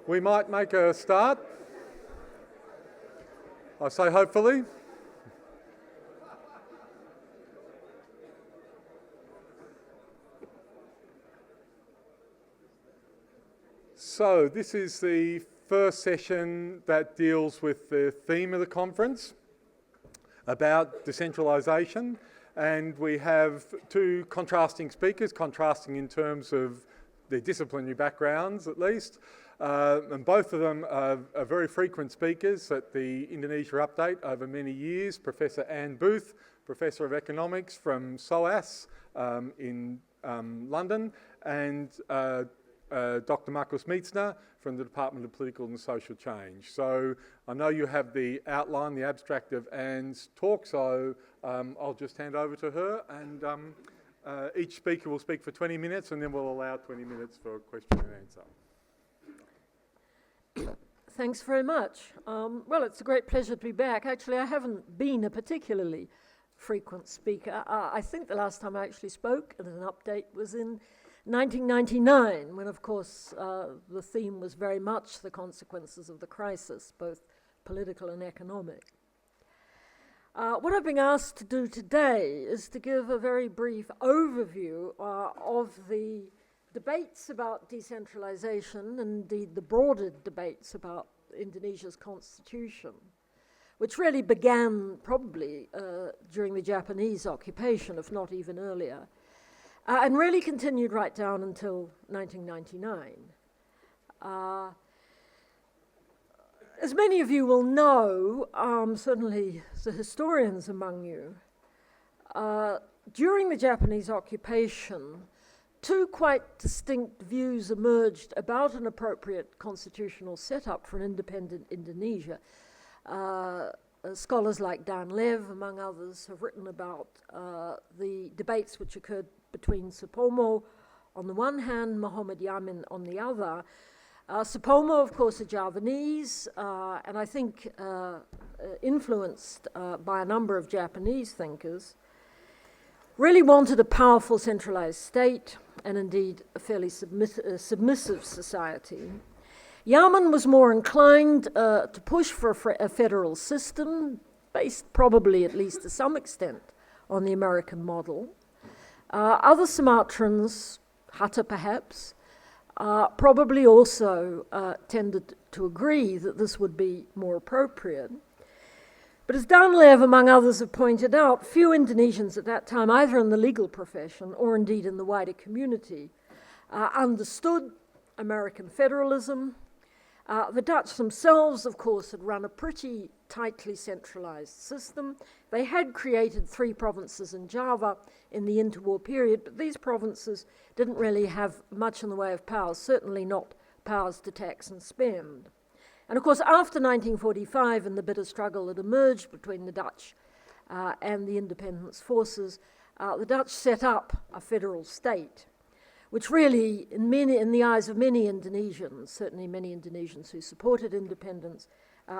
We might make a start. I say hopefully. So this is the first session that deals with the theme of the conference about decentralisation, and we have two contrasting speakers, contrasting in terms of their disciplinary backgrounds at least, and both of them are very frequent speakers at the Indonesia Update over many years. Professor Anne Booth, Professor of Economics from SOAS in London, and Dr. Marcus Mietzner from the Department of Political and Social Change. So I know you have the outline, the abstract of Anne's talk, so I'll just hand over to her, and each speaker will speak for 20 minutes and then we'll allow 20 minutes for question and answer. Thanks very much. Well, it's a great pleasure to be back. Actually, I haven't been a particularly frequent speaker. I think the last time I actually spoke at an update was in 1999, when, of course, the theme was very much the consequences of the crisis, both political and economic. What I've been asked to do today is to give a very brief overview of the debates about decentralisation, and indeed the broader debates about Indonesia's constitution, which really began probably during the Japanese occupation, if not even earlier, and really continued right down until 1999. As many of you will know, certainly the historians among you, during the Japanese occupation, two quite distinct views emerged about an appropriate constitutional setup for an independent Indonesia. Scholars like Dan Lev, among others, have written about the debates which occurred between Supomo on the one hand, Muhammad Yamin on the other. Supomo, of course, a Javanese, and I think influenced by a number of Japanese thinkers, really wanted a powerful centralized state and indeed a fairly submissive society. Yamin was more inclined to push for a federal system, based probably at least to some extent on the American model. Other Sumatrans, Hatta perhaps, probably also tended to agree that this would be more appropriate. But as Dan Lev, among others, have pointed out, few Indonesians at that time, either in the legal profession or indeed in the wider community, understood American federalism. The Dutch themselves, of course, had run a pretty tightly centralized system. They had created 3 provinces in Java in the interwar period, but these provinces didn't really have much in the way of powers, certainly not powers to tax and spend. And of course, after 1945, in the bitter struggle that emerged between the Dutch and the independence forces, the Dutch set up a federal state, which really, in the eyes of many Indonesians, certainly many Indonesians who supported independence,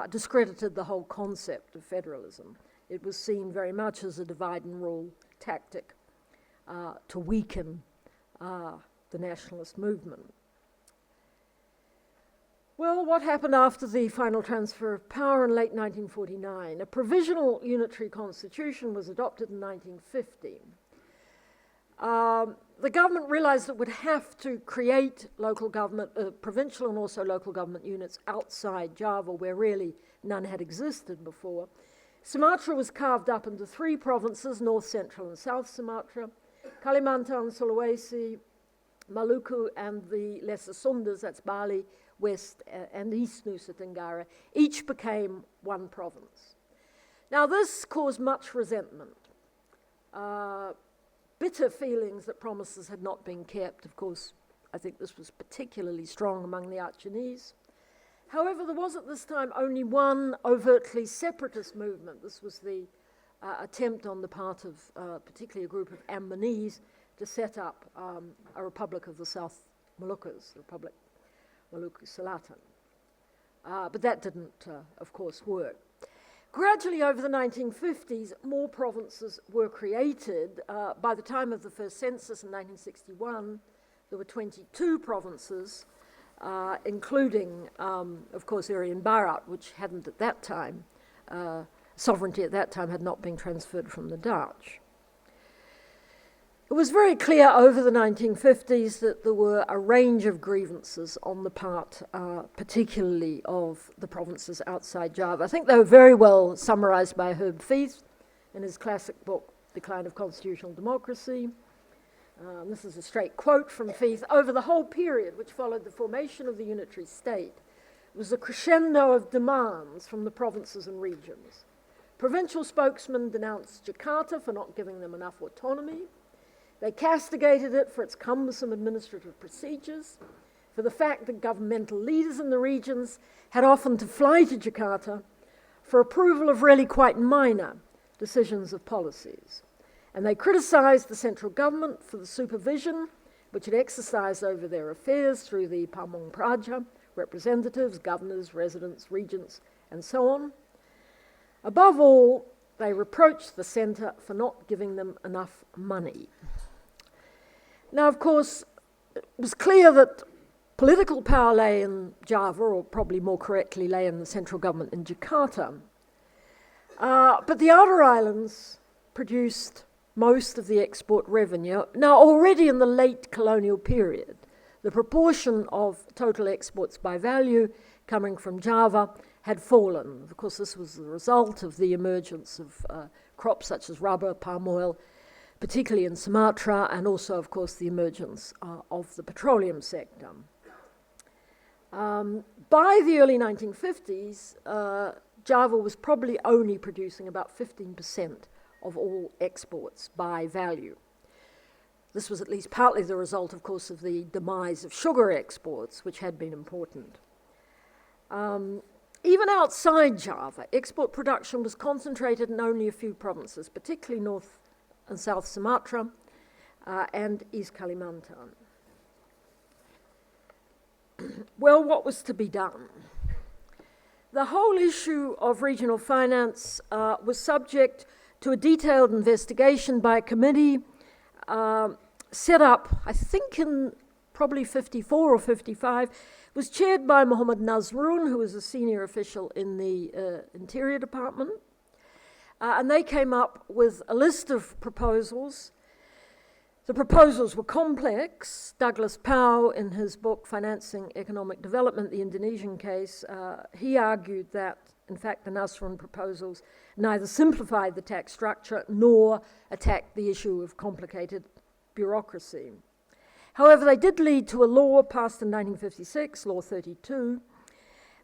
discredited the whole concept of federalism. It was seen very much as a divide and rule tactic to weaken the nationalist movement. Well, what happened after the final transfer of power in late 1949? A provisional unitary constitution was adopted in 1950. The government realized it would have to create local government, provincial and also local government units outside Java, where really none had existed before. Sumatra was carved up into 3 provinces, North, Central and South Sumatra, Kalimantan, Sulawesi, Maluku and the Lesser Sundas, that's Bali, West and East Nusa Tenggara, each became one province. Now this caused much resentment. Bitter feelings that promises had not been kept. Of course, I think this was particularly strong among the Achinese. However, there was at this time only one overtly separatist movement. This was the attempt on the part of particularly a group of Ambonese to set up a Republic of the South Moluccas, the Republic Maluku Selatan. But that didn't, of course, work. Gradually, over the 1950s, more provinces were created. By the time of the first census in 1961, there were 22 provinces, including, of course, Irian Barat, which hadn't at that time, sovereignty at that time had not been transferred from the Dutch. It was very clear over the 1950s that there were a range of grievances on the part, particularly of the provinces outside Java. I think they were very well summarised by Herb Feith in his classic book, Decline of Constitutional Democracy. This is a straight quote from Feith. Over the whole period which followed the formation of the unitary state, it was a crescendo of demands from the provinces and regions. Provincial spokesmen denounced Jakarta for not giving them enough autonomy. They castigated it for its cumbersome administrative procedures, for the fact that governmental leaders in the regions had often to fly to Jakarta for approval of really quite minor decisions of policies. And they criticised the central government for the supervision which it exercised over their affairs through the Pamong Praja, representatives, governors, residents, regents, and so on. Above all, they reproached the centre for not giving them enough money. Now, of course, it was clear that political power lay in Java, or probably more correctly lay in the central government in Jakarta. But the outer islands produced most of the export revenue. Now, already in the late colonial period, the proportion of total exports by value coming from Java had fallen. Of course, this was the result of the emergence of crops such as rubber, palm oil, particularly in Sumatra, and also, of course, the emergence of the petroleum sector. By the early 1950s, Java was probably only producing about 15% of all exports by value. This was at least partly the result, of course, of the demise of sugar exports, which had been important. Even outside Java, export production was concentrated in only a few provinces, particularly North and South Sumatra and East Kalimantan. Well, what was to be done? The whole issue of regional finance was subject to a detailed investigation by a committee set up, I think in probably 54 or 55, was chaired by Muhammad Nazrun, who was a senior official in the Interior Department. And they came up with a list of proposals. The proposals were complex. Douglas Powell, in his book Financing Economic Development, the Indonesian Case, he argued that, in fact, the Nasrun proposals neither simplified the tax structure nor attacked the issue of complicated bureaucracy. However, they did lead to a law passed in 1956, Law 32.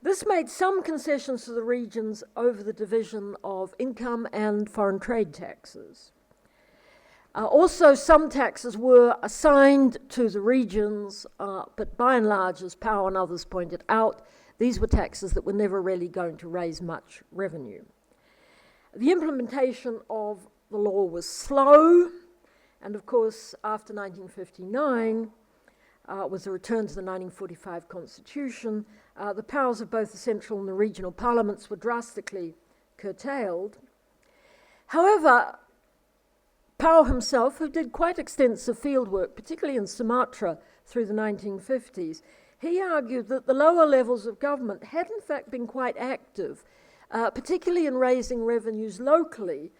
This made some concessions to the regions over the division of income and foreign trade taxes. Also, some taxes were assigned to the regions, but by and large, as Powell and others pointed out, these were taxes that were never really going to raise much revenue. The implementation of the law was slow, and of course, after 1959, with the return to the 1945 Constitution, the powers of both the central and the regional parliaments were drastically curtailed. However, Powell himself, who did quite extensive fieldwork, particularly in Sumatra through the 1950s, he argued that the lower levels of government had in fact been quite active, particularly in raising revenues locally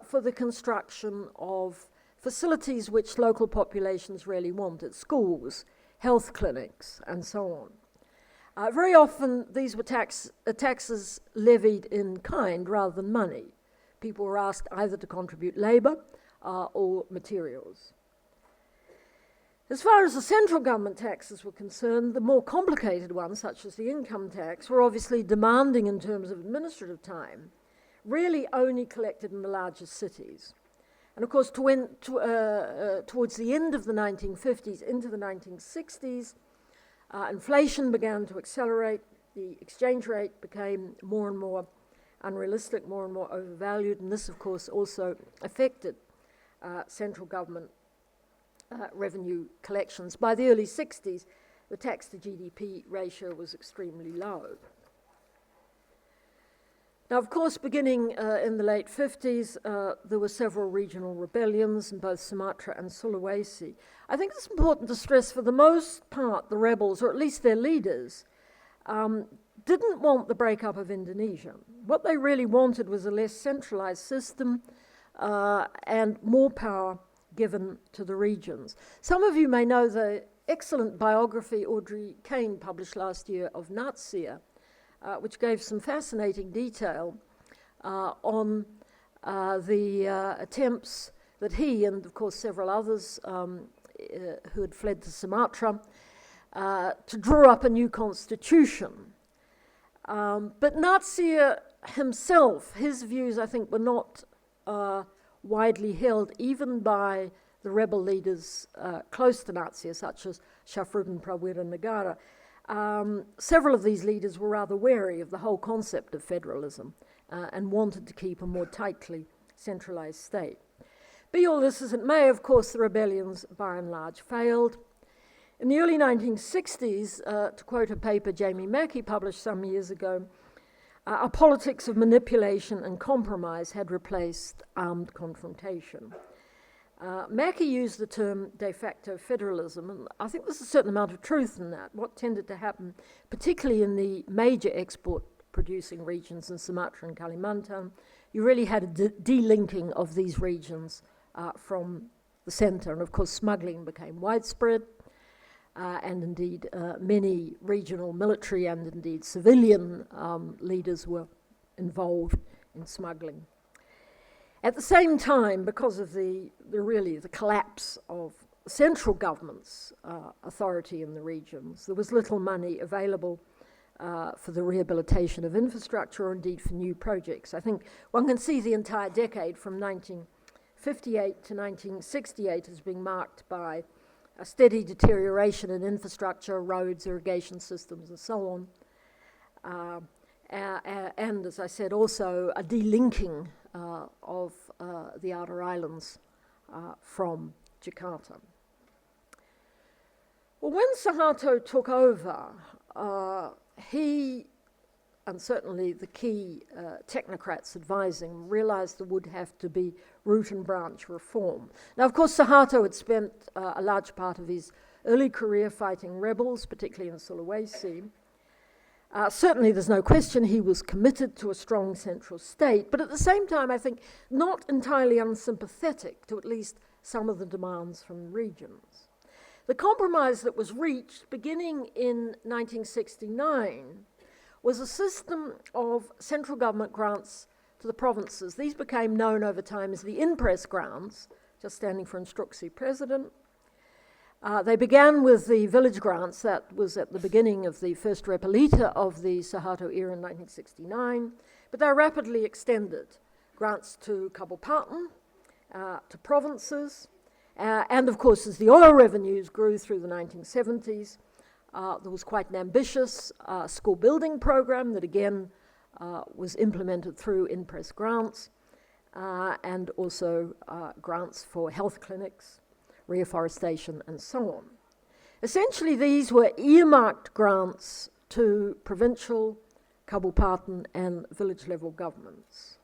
for the construction of facilities which local populations really wanted, schools, health clinics, and so on. Very often these were taxes levied in kind rather than money. People were asked either to contribute labour or materials. As far as the central government taxes were concerned, the more complicated ones, such as the income tax, were obviously demanding in terms of administrative time, really only collected in the largest cities. And of course, towards the end of the 1950s into the 1960s, inflation began to accelerate, the exchange rate became more and more unrealistic, more and more overvalued, and this, of course, also affected central government revenue collections. By the early 60s, the tax to GDP ratio was extremely low. Now, of course, beginning in the late 50s, there were several regional rebellions in both Sumatra and Sulawesi. I think it's important to stress, for the most part, the rebels, or at least their leaders, didn't want the breakup of Indonesia. What they really wanted was a less centralized system and more power given to the regions. Some of you may know the excellent biography Audrey Kane published last year of Natsia, which gave some fascinating detail on the attempts that he and, of course, several others who had fled to Sumatra to draw up a new constitution. But Natsia himself, his views, I think, were not widely held even by the rebel leaders close to Natsia, such as Syafruddin Prawiranegara. Several of these leaders were rather wary of the whole concept of federalism and wanted to keep a more tightly centralized state. Be all this as it may, of course, the rebellions by and large failed. In the early 1960s, to quote a paper Jamie Mackey published some years ago, a politics of manipulation and compromise had replaced armed confrontation. Mackey used the term de facto federalism, and I think there's a certain amount of truth in that. What tended to happen, particularly in the major export-producing regions in Sumatra and Kalimantan, you really had a delinking of these regions from the center, and of course smuggling became widespread, and indeed many regional military and indeed civilian leaders were involved in smuggling. At the same time, because of the collapse of central government's authority in the regions, there was little money available for the rehabilitation of infrastructure or indeed for new projects. I think one can see the entire decade from 1958 to 1968 as being marked by a steady deterioration in infrastructure, roads, irrigation systems, and so on. And as I said, also a delinking of the outer islands from Jakarta. Well, when Suharto took over, he, and certainly the key technocrats advising, realized there would have to be root and branch reform. Now, of course, Suharto had spent a large part of his early career fighting rebels, particularly in Sulawesi. Certainly, there's no question he was committed to a strong central state, but at the same time, I think, not entirely unsympathetic to at least some of the demands from the regions. The compromise that was reached beginning in 1969 was a system of central government grants to the provinces. These became known over time as the Inpress grants, just standing for Instruksi President. They began with the village grants. That was at the beginning of the first Repelita of the Suharto era in 1969, but they rapidly extended grants to Kabupaten, to provinces, and of course as the oil revenues grew through the 1970s, there was quite an ambitious school building program that again was implemented through Inpress grants, and also grants for health clinics, reforestation, and so on. Essentially, these were earmarked grants to provincial, Kabupaten, and village-level governments.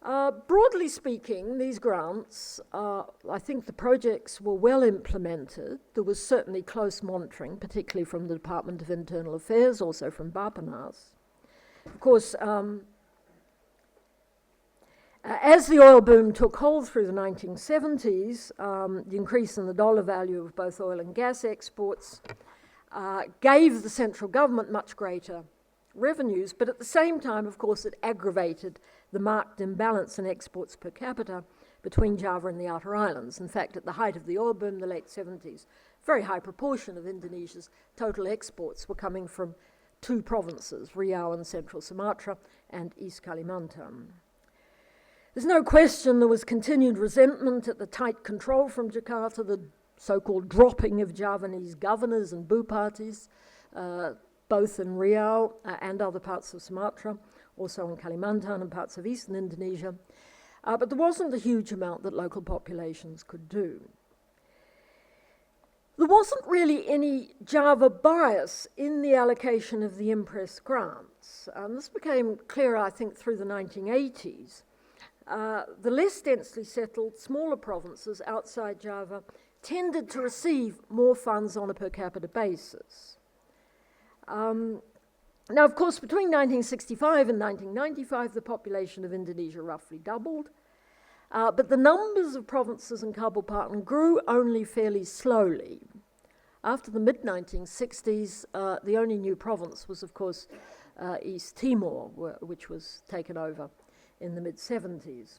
Broadly speaking, these grants, I think the projects were well implemented. There was certainly close monitoring, particularly from the Department of Internal Affairs, also from Bappenas. Of course, as the oil boom took hold through the 1970s, the increase in the dollar value of both oil and gas exports gave the central government much greater revenues, but at the same time, of course, it aggravated the marked imbalance in exports per capita between Java and the outer islands. In fact, at the height of the oil boom in the late 70s, a very high proportion of Indonesia's total exports were coming from two provinces, Riau and Central Sumatra and East Kalimantan. There's no question there was continued resentment at the tight control from Jakarta, the so-called dropping of Javanese governors and bupatis, both in Riau and other parts of Sumatra, also in Kalimantan and parts of eastern Indonesia. But there wasn't a huge amount that local populations could do. There wasn't really any Java bias in the allocation of the Impress grants. This became clearer, I think, through the 1980s. The less densely settled, smaller provinces outside Java tended to receive more funds on a per capita basis. Now, of course, between 1965 and 1995, the population of Indonesia roughly doubled, but the numbers of provinces in Kabupaten grew only fairly slowly. After the mid-1960s, the only new province was, of course, East Timor, which was taken over in the mid-70s.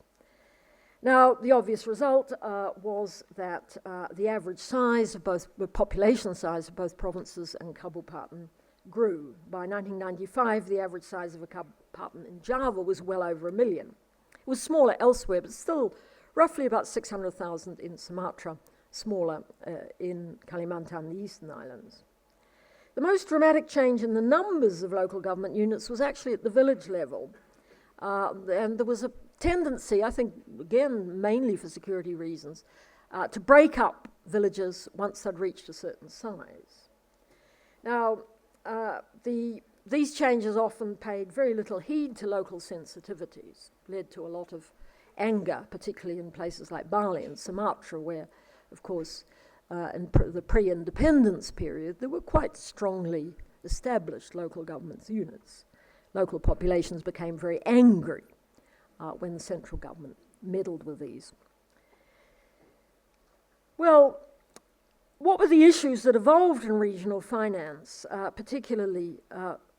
Now, the obvious result was that the average size of both, the population size of both provinces and Kabupaten grew. By 1995, the average size of a Kabupaten in Java was well over 1 million. It was smaller elsewhere, but still roughly about 600,000 in Sumatra, smaller in Kalimantan, the Eastern Islands. The most dramatic change in the numbers of local government units was actually at the village level. And there was a tendency, I think, again, mainly for security reasons, to break up villages once they'd reached a certain size. Now, these changes often paid very little heed to local sensitivities, led to a lot of anger, particularly in places like Bali and Sumatra, where, of course, in the pre-independence period, there were quite strongly established local government units. Local populations became very angry when the central government meddled with these. Well, what were the issues that evolved in regional finance, particularly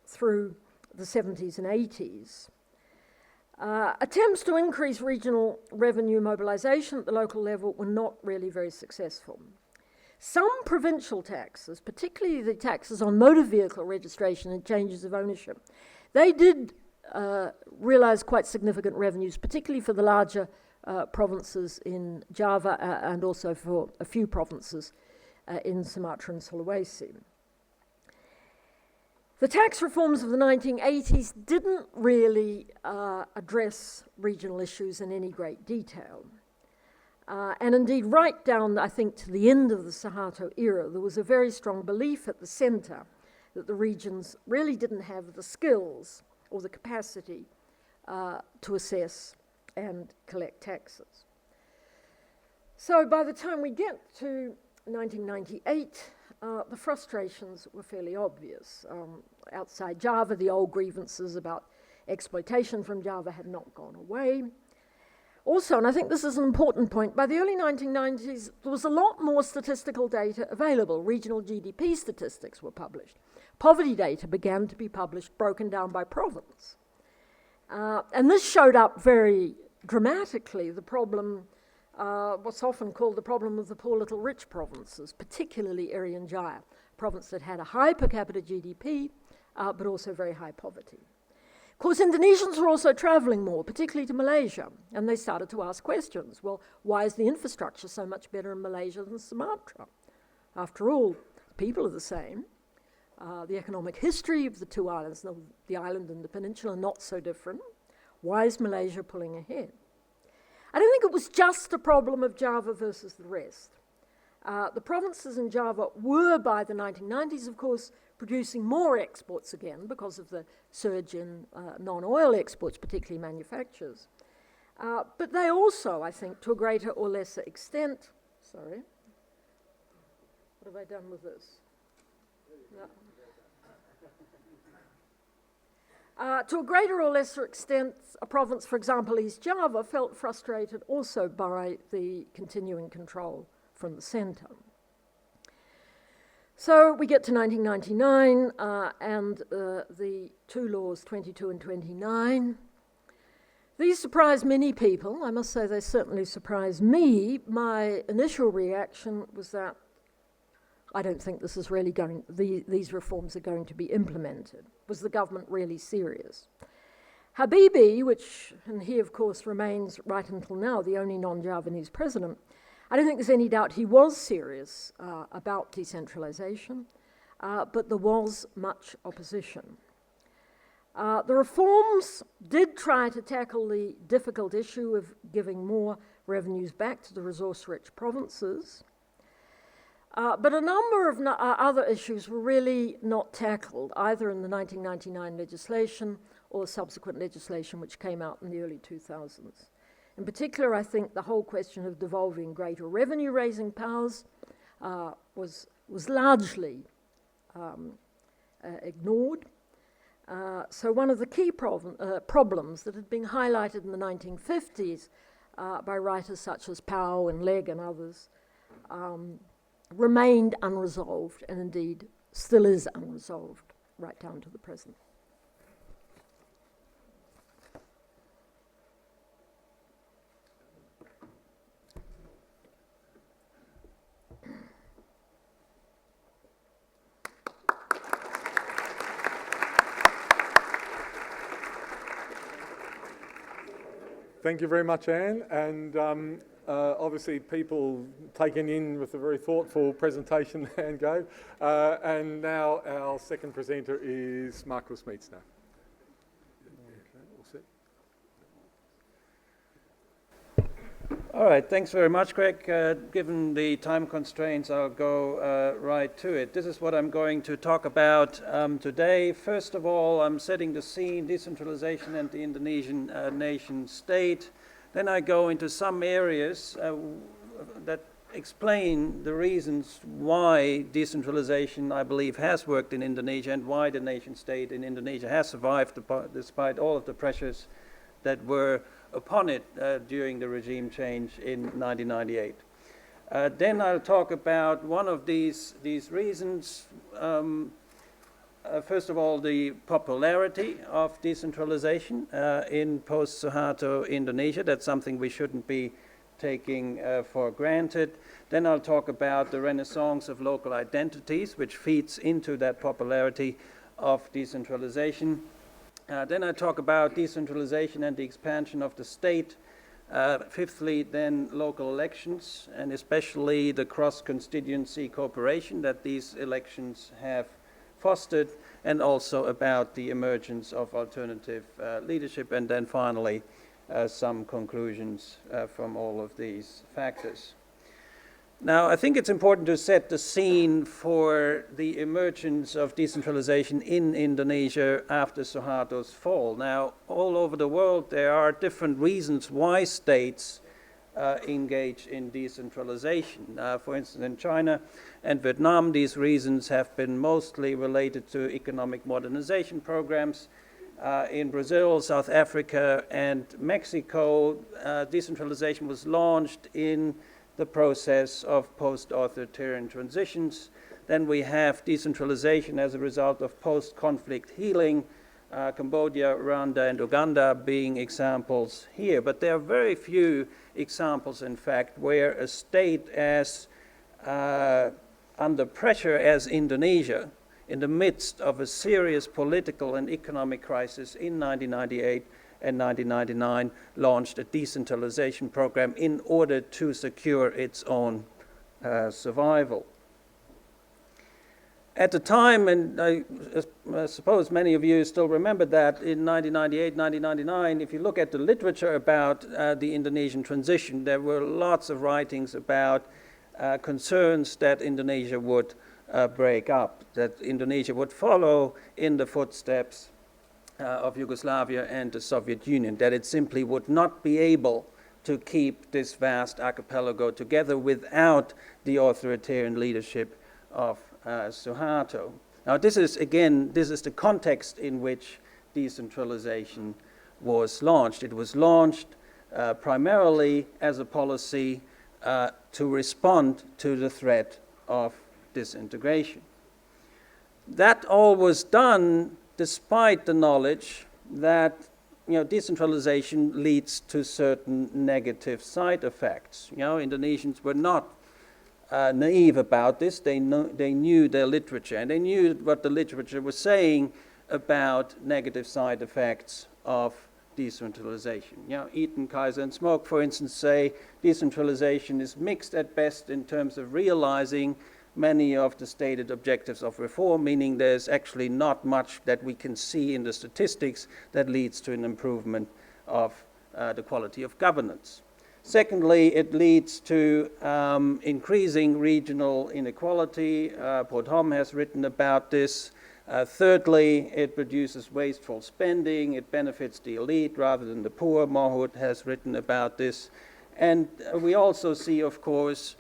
through the 70s and 80s? Attempts to increase regional revenue mobilization at the local level were not really very successful. Some provincial taxes, particularly the taxes on motor vehicle registration and changes of ownership, they did realize quite significant revenues, particularly for the larger provinces in Java and also for a few provinces in Sumatra and Sulawesi. The tax reforms of the 1980s didn't really address regional issues in any great detail. And indeed, right down, I think, to the end of the Suharto era, there was a very strong belief at the centre that the regions really didn't have the skills or the capacity to assess and collect taxes. So by the time we get to 1998, the frustrations were fairly obvious. Outside Java, the old grievances about exploitation from Java had not gone away. Also, and I think this is an important point, by the early 1990s, there was a lot more statistical data available. Regional GDP statistics were published. Poverty data began to be published, broken down by province. And this showed up very dramatically the problem, what's often called the problem of the poor little rich provinces, particularly Irian Jaya, a province that had a high per capita GDP, but also very high poverty. Of course, Indonesians were also travelling more, particularly to Malaysia, and they started to ask questions. Well, why is the infrastructure so much better in Malaysia than Sumatra? After all, the people are the same. The economic history of the two islands, the island and the peninsula, are not so different. Why is Malaysia pulling ahead? I don't think it was just a problem of Java versus the rest. The provinces in Java were, by the 1990s, of course, producing more exports again because of the surge in non-oil exports, particularly manufactures. But they also, I think, to a greater or lesser extent, sorry, what have I done with this? No. To a greater or lesser extent, a province, for example, East Java, felt frustrated also by the continuing control from the centre. So we get to 1999 and the two laws, 22 and 29. These surprised many people. I must say they certainly surprised me. My initial reaction was that I don't think this is really these reforms are going to be implemented. Was the government really serious? Habibie, and he of course remains right until now the only non-Javanese president, I don't think there's any doubt he was serious about decentralisation, but there was much opposition. The reforms did try to tackle the difficult issue of giving more revenues back to the resource-rich provinces. But a number of other issues were really not tackled, either in the 1999 legislation or subsequent legislation which came out in the early 2000s. In particular, I think the whole question of devolving greater revenue-raising powers was largely ignored. So one of the key problems that had been highlighted in the 1950s by writers such as Powell and Legg and others remained unresolved, and indeed still is unresolved right down to the present. Thank you very much, Anne. And obviously people taken in with a very thoughtful presentation and go. And now our second presenter is Marcus Mietzner. All right, thanks very much, Greg. Given the time constraints, I'll go right to it. This is what I'm going to talk about today. First of all, I'm setting the scene, decentralization and the Indonesian nation state. Then I go into some areas that explain the reasons why decentralization, I believe, has worked in Indonesia and why the nation state in Indonesia has survived despite all of the pressures that were upon it during the regime change in 1998. Then I'll talk about one of these reasons. First of all, the popularity of decentralization in post-Suharto Indonesia. That's something we shouldn't be taking for granted. Then I'll talk about the renaissance of local identities, which feeds into that popularity of decentralization. Then I talk about decentralization and the expansion of the state. Fifthly, then local elections, and especially the cross-constituency cooperation that these elections have fostered, and also about the emergence of alternative leadership, and then finally some conclusions from all of these factors. Now, I think it's important to set the scene for the emergence of decentralization in Indonesia after Suharto's fall. Now, all over the world, there are different reasons why states engage in decentralization. For instance, in China and Vietnam, these reasons have been mostly related to economic modernization programs. In Brazil, South Africa, and Mexico, decentralization was launched in the process of post-authoritarian transitions. Then we have decentralization as a result of post-conflict healing, Cambodia, Rwanda, and Uganda being examples here. But there are very few examples, in fact, where a state as under pressure as Indonesia, in the midst of a serious political and economic crisis in 1998 and 1999, launched a decentralization program in order to secure its own survival. At the time, and I suppose many of you still remember that, in 1998, 1999, if you look at the literature about the Indonesian transition, there were lots of writings about concerns that Indonesia would break up, that Indonesia would follow in the footsteps of Yugoslavia and the Soviet Union, that it simply would not be able to keep this vast archipelago together without the authoritarian leadership of Suharto. Now this is the context in which decentralization was launched. It was launched primarily as a policy to respond to the threat of disintegration. That all was done despite the knowledge that decentralization leads to certain negative side effects. Indonesians were not naive about this. They knew their literature, and they knew what the literature was saying about negative side effects of decentralization. Eaton, Kaiser, and Smoke, for instance, say decentralization is mixed at best in terms of realizing many of the stated objectives of reform, meaning there's actually not much that we can see in the statistics that leads to an improvement of the quality of governance. Secondly, it leads to increasing regional inequality. Podholm has written about this. Thirdly, it produces wasteful spending. It benefits the elite rather than the poor. Mohud has written about this. And we also see, of course,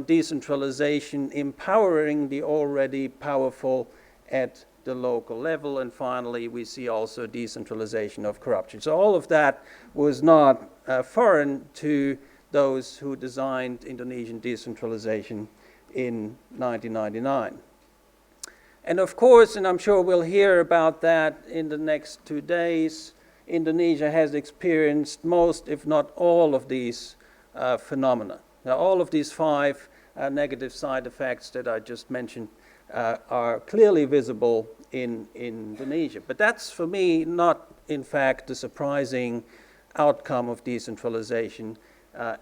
decentralization empowering the already powerful at the local level. And finally, we see also decentralization of corruption. So all of that was not foreign to those who designed Indonesian decentralization in 1999. And of course, and I'm sure we'll hear about that in the next 2 days, Indonesia has experienced most, if not all, of these phenomena. Now, all of these 5 negative side effects that I just mentioned are clearly visible in Indonesia. But that's, for me, not, in fact, the surprising outcome of decentralization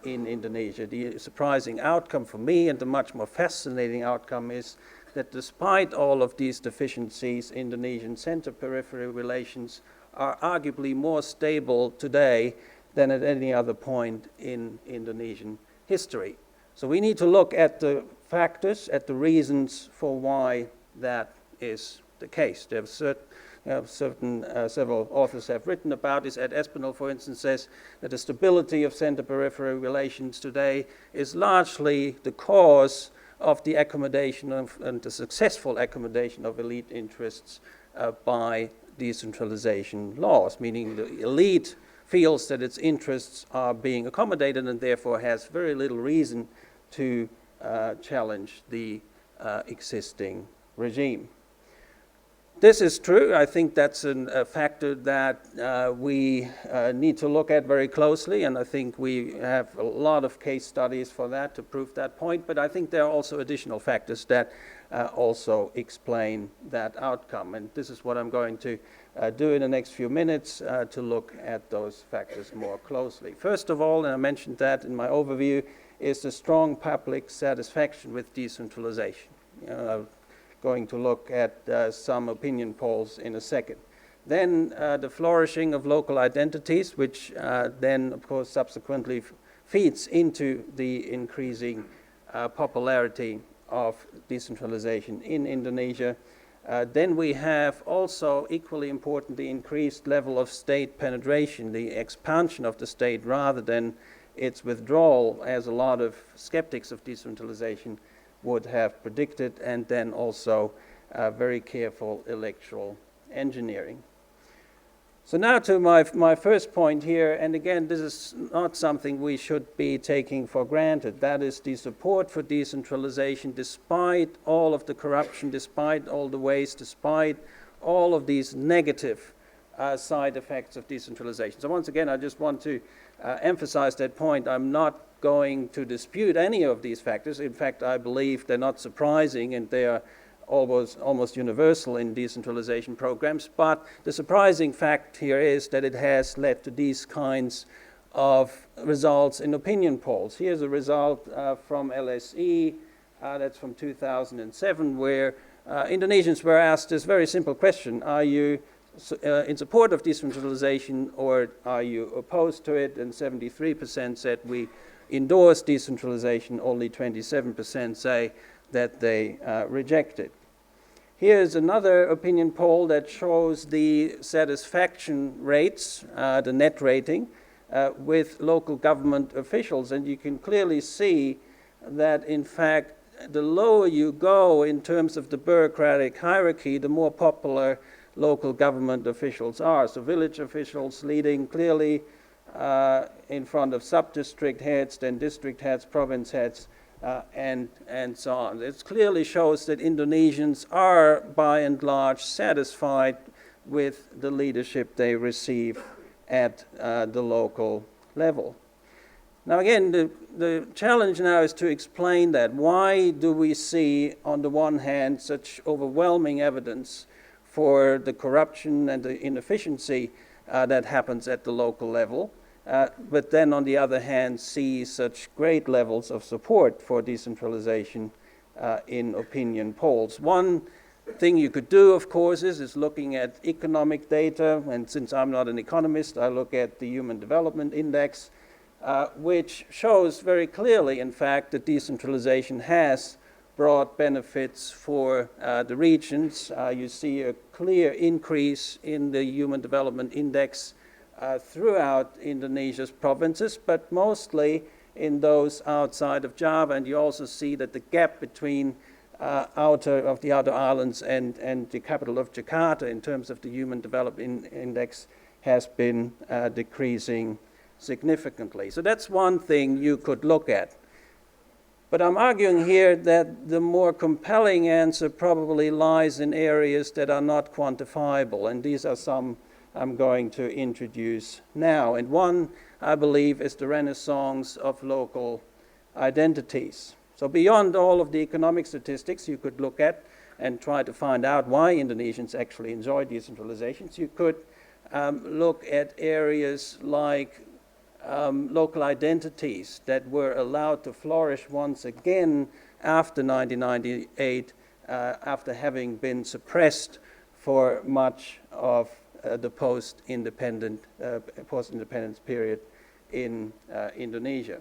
in Indonesia. The surprising outcome for me, and the much more fascinating outcome, is that despite all of these deficiencies, Indonesian center-periphery relations are arguably more stable today than at any other point in Indonesian history. So we need to look at the factors, at the reasons for why that is the case. There are several authors have written about this. Ed Espinel, for instance, says that the stability of center-periphery relations today is largely the cause of the accommodation and the successful accommodation of elite interests by decentralization laws, meaning the elite feels that its interests are being accommodated and therefore has very little reason to challenge the existing regime. This is true. I think that's a factor that we need to look at very closely, and I think we have a lot of case studies for that to prove that point, but I think there are also additional factors that also explain that outcome, and this is what I'm going to do in the next few minutes to look at those factors more closely. First of all, and I mentioned that in my overview, is the strong public satisfaction with decentralization. Going to look at some opinion polls in a second. Then the flourishing of local identities, which then, of course, subsequently feeds into the increasing popularity of decentralization in Indonesia. Then we have also, equally important, the increased level of state penetration, the expansion of the state rather than its withdrawal, as a lot of skeptics of decentralization would have predicted, and then also very careful electoral engineering. So now to my first point here, and again, this is not something we should be taking for granted. That is the support for decentralization, despite all of the corruption, despite all the waste, despite all of these negative side effects of decentralization. So once again, I just want to emphasize that point. I'm not going to dispute any of these factors. In fact, I believe they're not surprising and they are almost universal in decentralization programs. But the surprising fact here is that it has led to these kinds of results in opinion polls. Here's a result from LSE, that's from 2007, where Indonesians were asked this very simple question: are you in support of decentralization or are you opposed to it? And 73% said we endorse decentralization, only 27% say that they reject it. Here's another opinion poll that shows the satisfaction rates, the net rating, with local government officials. And you can clearly see that, in fact, the lower you go in terms of the bureaucratic hierarchy, the more popular local government officials are. So village officials leading clearly in front of sub-district heads, then district heads, province heads, and so on. It clearly shows that Indonesians are, by and large, satisfied with the leadership they receive at the local level. Now again, the challenge now is to explain that. Why do we see, on the one hand, such overwhelming evidence for the corruption and the inefficiency that happens at the local level, but then on the other hand see such great levels of support for decentralization in opinion polls? One thing you could do, of course, is looking at economic data, and since I'm not an economist, I look at the Human Development Index. which shows very clearly, in fact, that decentralization has brought benefits for the regions. You see a clear increase in the Human Development Index throughout Indonesia's provinces, but mostly in those outside of Java. And you also see that the gap between the outer islands and the capital of Jakarta in terms of the Human Development Index has been decreasing significantly. So that's one thing you could look at. But I'm arguing here that the more compelling answer probably lies in areas that are not quantifiable, and these are some I'm going to introduce now. And one, I believe, is the renaissance of local identities. So beyond all of the economic statistics you could look at and try to find out why Indonesians actually enjoy decentralization, you could look at areas like local identities that were allowed to flourish once again after 1998, after having been suppressed for much of the post-independence period in Indonesia.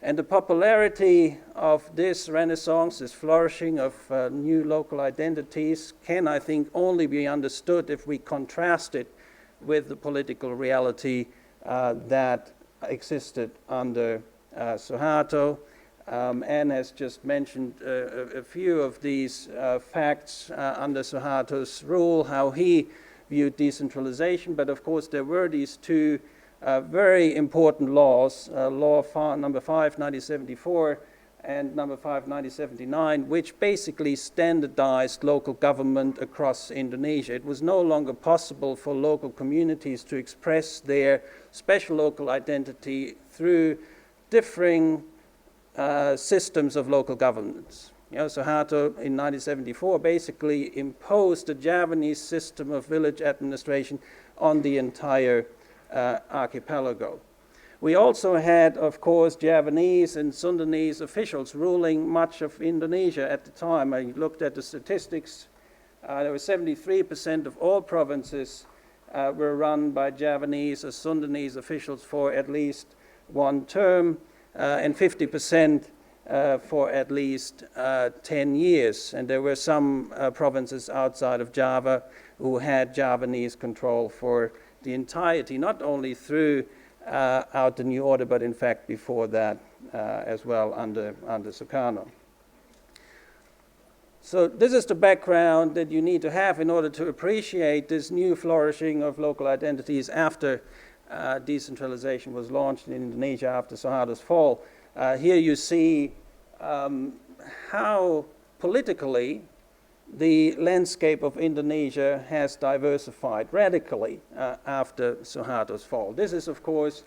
And the popularity of this renaissance, this flourishing of new local identities, can, I think, only be understood if we contrast it with the political reality that existed under Suharto. Anne has just mentioned a few of these facts under Suharto's rule, how he viewed decentralization, but of course there were these two very important laws, Law number 5, 1974, and number 5, 1979, which basically standardized local government across Indonesia. It was no longer possible for local communities to express their special local identity through differing systems of local governance. Suharto in 1974 basically imposed a Javanese system of village administration on the entire archipelago. We also had, of course, Javanese and Sundanese officials ruling much of Indonesia at the time. I looked at the statistics. There were 73% of all provinces were run by Javanese or Sundanese officials for at least one term, and 50% for at least 10 years. And there were some provinces outside of Java who had Javanese control for the entirety, not only through out the new order, but in fact before that as well under Sukarno. So this is the background that you need to have in order to appreciate this new flourishing of local identities after decentralization was launched in Indonesia after Suharto's fall. Here you see how politically the landscape of Indonesia has diversified radically after Suharto's fall. This is, of course,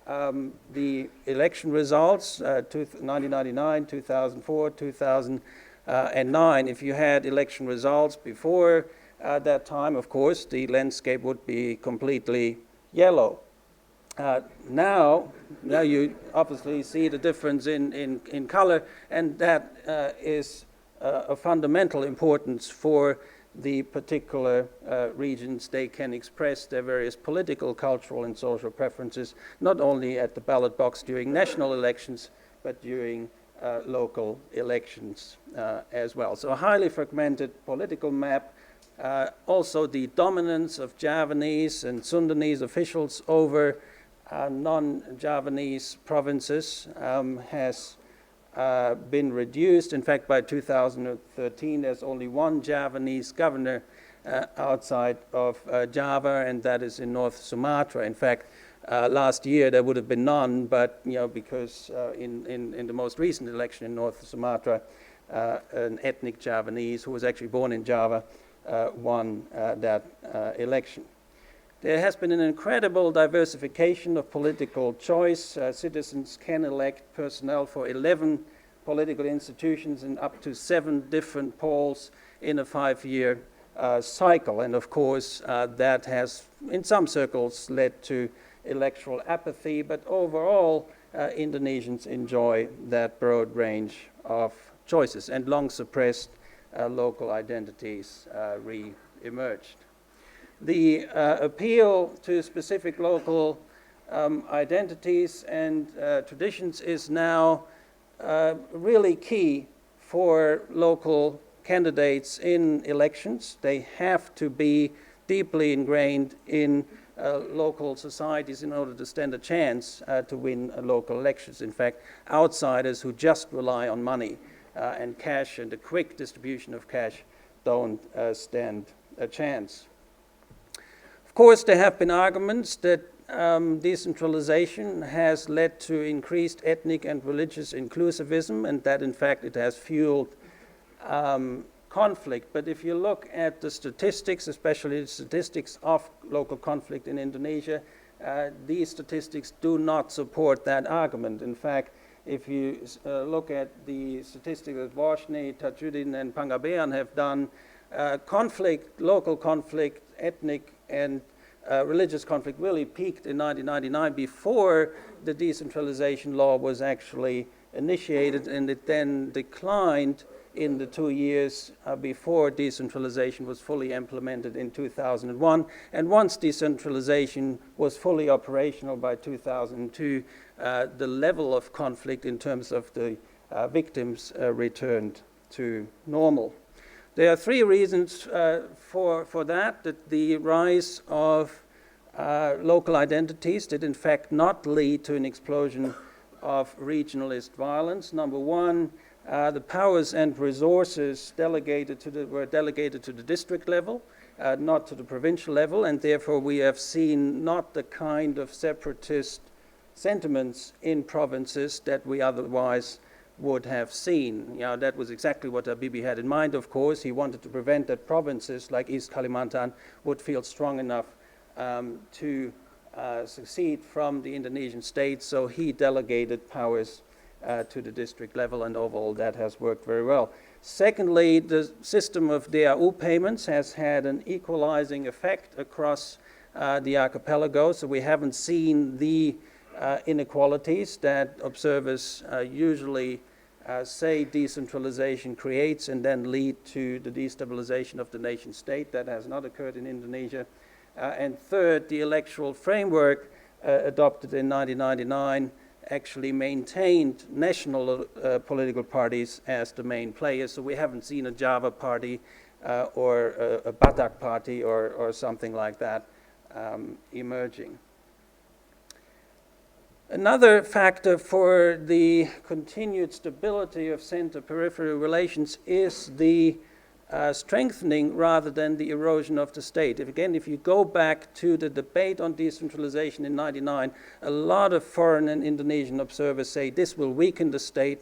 the election results, 1999, 2004, 2009. If you had election results before that time, of course, the landscape would be completely yellow. Now you obviously see the difference in color, and that is of fundamental importance for the particular regions. They can express their various political, cultural, and social preferences, not only at the ballot box during national elections, but during local elections as well. So a highly fragmented political map. Also the dominance of Javanese and Sundanese officials over non-Javanese provinces has been reduced. In fact, by 2013, there's only one Javanese governor outside of Java, and that is in North Sumatra. In fact, last year there would have been none, but because in the most recent election in North Sumatra, an ethnic Javanese who was actually born in Java won that election. There has been an incredible diversification of political choice. Citizens can elect personnel for 11 political institutions in up to 7 different polls in a 5-year cycle. And of course, that has, in some circles, led to electoral apathy. But overall, Indonesians enjoy that broad range of choices, and long suppressed local identities re-emerged. The appeal to specific local identities and traditions is now really key for local candidates in elections. They have to be deeply ingrained in local societies in order to stand a chance to win local elections. In fact, outsiders who just rely on money and cash and the quick distribution of cash don't stand a chance. Of course, there have been arguments that decentralization has led to increased ethnic and religious inclusivism, and that in fact it has fueled conflict. But if you look at the statistics, especially the statistics of local conflict in Indonesia, these statistics do not support that argument. In fact, if you look at the statistics that Boschny, Tajudin, and Pangabean have done, local conflict, ethnic and religious conflict really peaked in 1999 before the decentralization law was actually initiated, and it then declined in the 2 years before decentralization was fully implemented in 2001. And once decentralization was fully operational by 2002, the level of conflict in terms of the victims returned to normal. There are three reasons for that the rise of local identities did in fact not lead to an explosion of regionalist violence. Number one, the powers and resources were delegated to the district level, not to the provincial level, and therefore we have seen not the kind of separatist sentiments in provinces that we otherwise would have seen. You know, that was exactly what Habibie had in mind, of course. He wanted to prevent that provinces like East Kalimantan would feel strong enough to secede from the Indonesian state, so he delegated powers to the district level, and overall that has worked very well. Secondly, the system of DAU payments has had an equalizing effect across the archipelago, so we haven't seen the inequalities that observers usually say decentralization creates and then lead to the destabilization of the nation state. That has not occurred in Indonesia. And third, the electoral framework adopted in 1999 actually maintained national political parties as the main players. So we haven't seen a Java party or a Batak party or something like that emerging. Another factor for the continued stability of center-periphery relations is the strengthening rather than the erosion of the state. If you go back to the debate on decentralization in 1999, a lot of foreign and Indonesian observers say this will weaken the state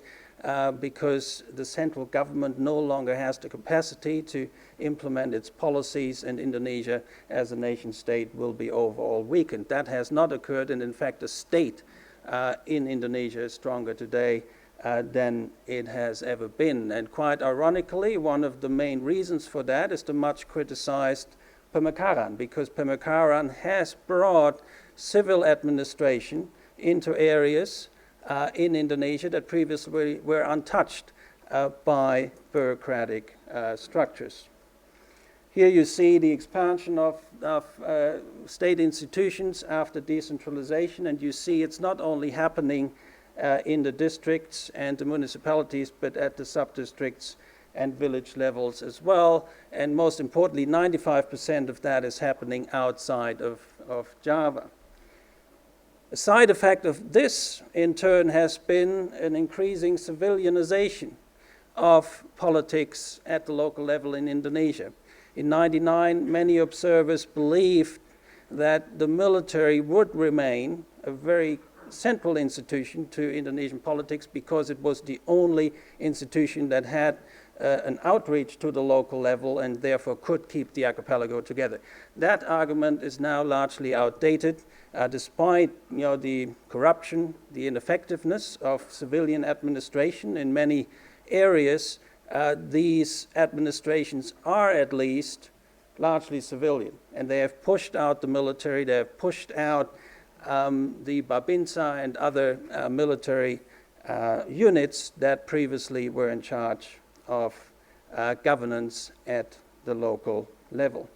because the central government no longer has the capacity to implement its policies, and Indonesia as a nation state will be overall weakened. That has not occurred, and in fact the state in Indonesia is stronger today than it has ever been. And quite ironically, one of the main reasons for that is the much criticized Pemekaran, because Pemekaran has brought civil administration into areas in Indonesia that previously were untouched by bureaucratic structures. Here you see the expansion of state institutions after decentralization, and you see it's not only happening in the districts and the municipalities, but at the sub-districts and village levels as well. And most importantly, 95% of that is happening outside of Java. A side effect of this, in turn, has been an increasing civilianization of politics at the local level in Indonesia. In 1999, many observers believed that the military would remain a very central institution to Indonesian politics because it was the only institution that had an outreach to the local level and therefore could keep the archipelago together. That argument is now largely outdated, despite the corruption, the ineffectiveness of civilian administration in many areas. These administrations are at least largely civilian, and they have pushed out the military, they have pushed out the Babinsa and other military units that previously were in charge of governance at the local level.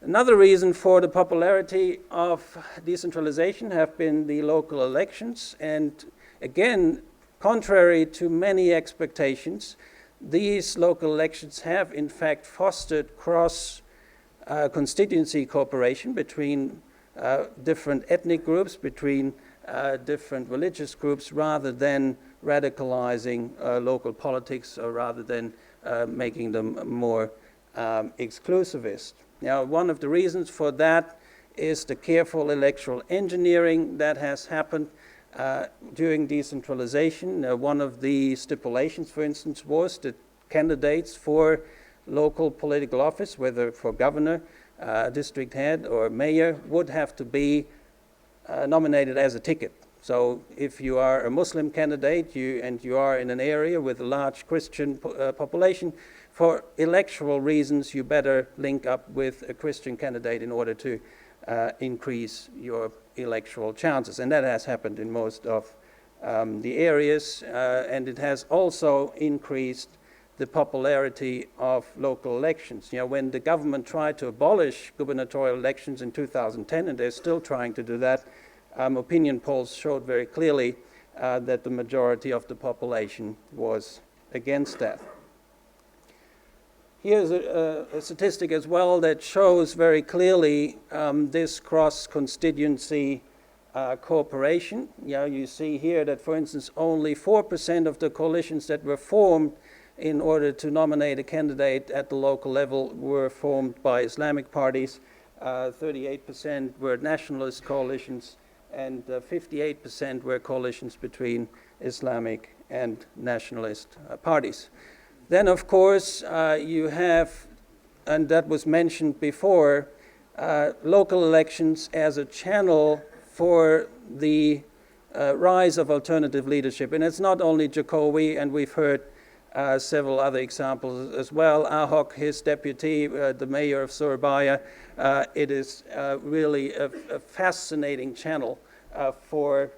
Another reason for the popularity of decentralization have been the local elections, and again, contrary to many expectations, these local elections have in fact fostered cross-constituency cooperation between different ethnic groups, between different religious groups, rather than radicalizing local politics, or rather than making them more exclusivist. Now, one of the reasons for that is the careful electoral engineering that has happened during decentralization. One of the stipulations, for instance, was that candidates for local political office, whether for governor, district head, or mayor, would have to be nominated as a ticket. So if you are a Muslim candidate and you are in an area with a large Christian population, for electoral reasons, you better link up with a Christian candidate in order to increase your electoral chances. And that has happened in most of the areas, and it has also increased the popularity of local elections. You know, when the government tried to abolish gubernatorial elections in 2010, and they're still trying to do that, opinion polls showed very clearly that the majority of the population was against that. Here's a statistic as well that shows very clearly this cross-constituency cooperation. You see here that, for instance, only 4% of the coalitions that were formed in order to nominate a candidate at the local level were formed by Islamic parties. 38% were nationalist coalitions, and 58% were coalitions between Islamic and nationalist parties. Then, of course, you have, and that was mentioned before, local elections as a channel for the rise of alternative leadership. And it's not only Jokowi, and we've heard several other examples as well. Ahok, his deputy, the mayor of Surabaya. It is really a fascinating channel for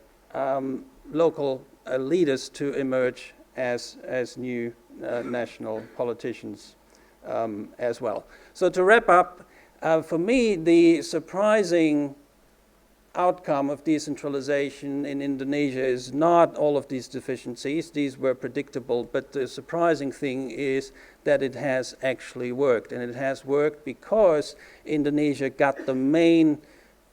local leaders to emerge as new national politicians as well. So to wrap up, for me, the surprising outcome of decentralization in Indonesia is not all of these deficiencies. These were predictable, but the surprising thing is that it has actually worked. And it has worked because Indonesia got the main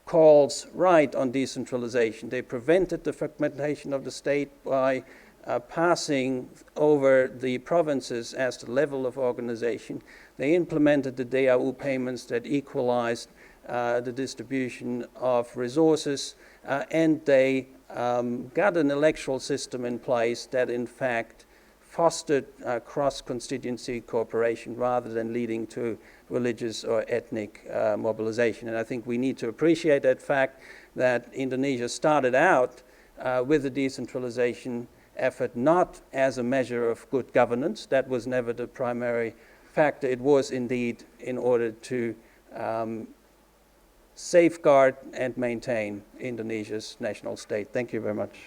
calls right on decentralization. They prevented the fragmentation of the state by passing over the provinces as the level of organization. They implemented the DAU payments that equalized the distribution of resources, and they got an electoral system in place that in fact fostered cross-constituency cooperation rather than leading to religious or ethnic mobilization. And I think we need to appreciate that fact that Indonesia started out with the decentralization effort not as a measure of good governance. That was never the primary factor. It was indeed in order to safeguard and maintain Indonesia's national state. Thank you very much.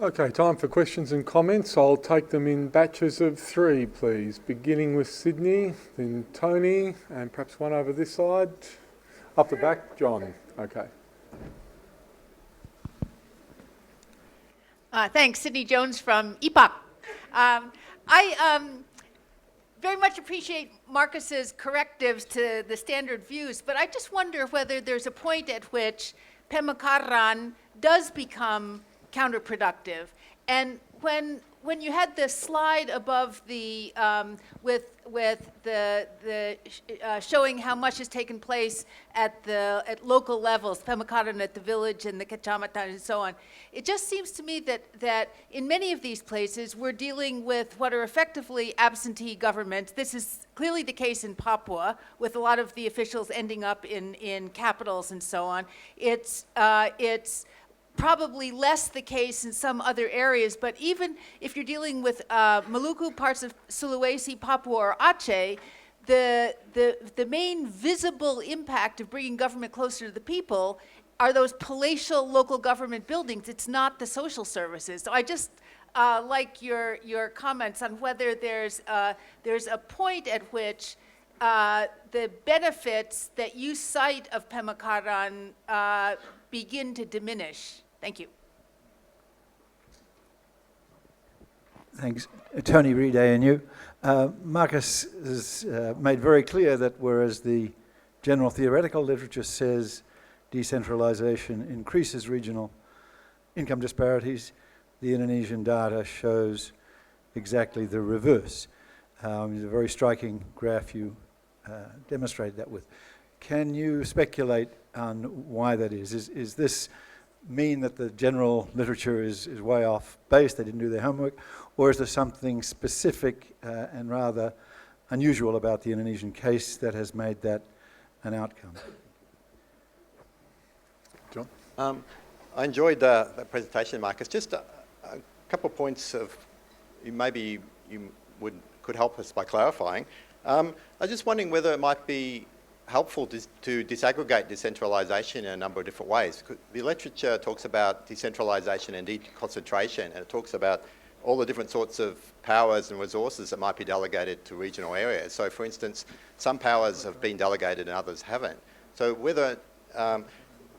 Okay, time for questions and comments. I'll take them in batches of 3, please. Beginning with Sydney, then Tony, and perhaps one over this side. Up the back, John. Okay. Thanks, Sydney Jones from EPOC. I very much appreciate Marcus's correctives to the standard views, but I just wonder whether there's a point at which pemekaran does become counterproductive. And when you had the slide above the with the showing how much has taken place at local levels, pemekaran at the village and the kecamatan and so on, it just seems to me that in many of these places we're dealing with what are effectively absentee governments. This is clearly the case in Papua, with a lot of the officials ending up in capitals and so on. It's probably less the case in some other areas, but even if you're dealing with Maluku, parts of Sulawesi, Papua, or Aceh, the main visible impact of bringing government closer to the people are those palatial local government buildings. It's not the social services. So like your comments on whether there's a point at which the benefits that you cite of pemekaran begin to diminish. Thank you. Thanks. Tony Reid, ANU. Marcus has made very clear that whereas the general theoretical literature says decentralisation increases regional income disparities, the Indonesian data shows exactly the reverse. It's a very striking graph you demonstrated that with. Can you speculate on why that is? Is this mean that the general literature is way off base, they didn't do their homework, or is there something specific and rather unusual about the Indonesian case that has made that an outcome? John? I enjoyed that presentation, Marcus. Just a couple of points of maybe you could help us by clarifying. I was just wondering whether it might be helpful to disaggregate decentralisation in a number of different ways. The literature talks about decentralisation and deconcentration, and it talks about all the different sorts of powers and resources that might be delegated to regional areas. So, for instance, some powers have been delegated and others haven't. So whether,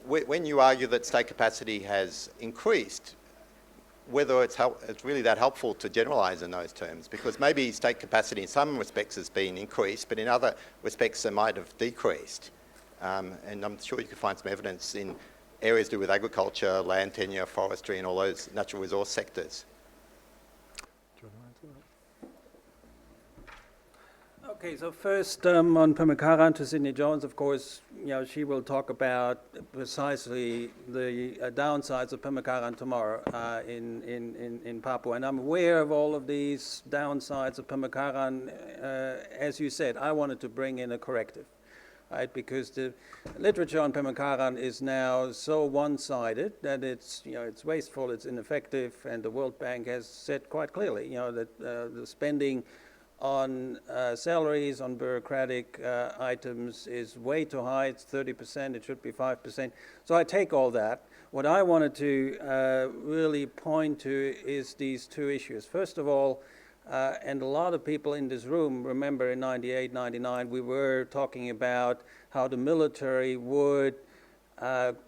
when you argue that state capacity has increased, whether it's really that helpful to generalise in those terms, because maybe state capacity in some respects has been increased, but in other respects it might have decreased. And I'm sure you could find some evidence in areas to do with agriculture, land tenure, forestry, and all those natural resource sectors. Do you want to answer that? Okay, so first on pemekaran, to Sydney Jones, of course, she will talk about precisely the downsides of pemekaran tomorrow in Papua. And I'm aware of all of these downsides of pemekaran. As you said, I wanted to bring in a corrective, right? Because the literature on pemekaran is now so one-sided that it's wasteful, it's ineffective, and the World Bank has said quite clearly, that the spending on salaries, on bureaucratic items is way too high. It's 30%, it should be 5%. So I take all that. What I wanted to really point to is these two issues. First of all, and a lot of people in this room remember in 98, 99, we were talking about how the military would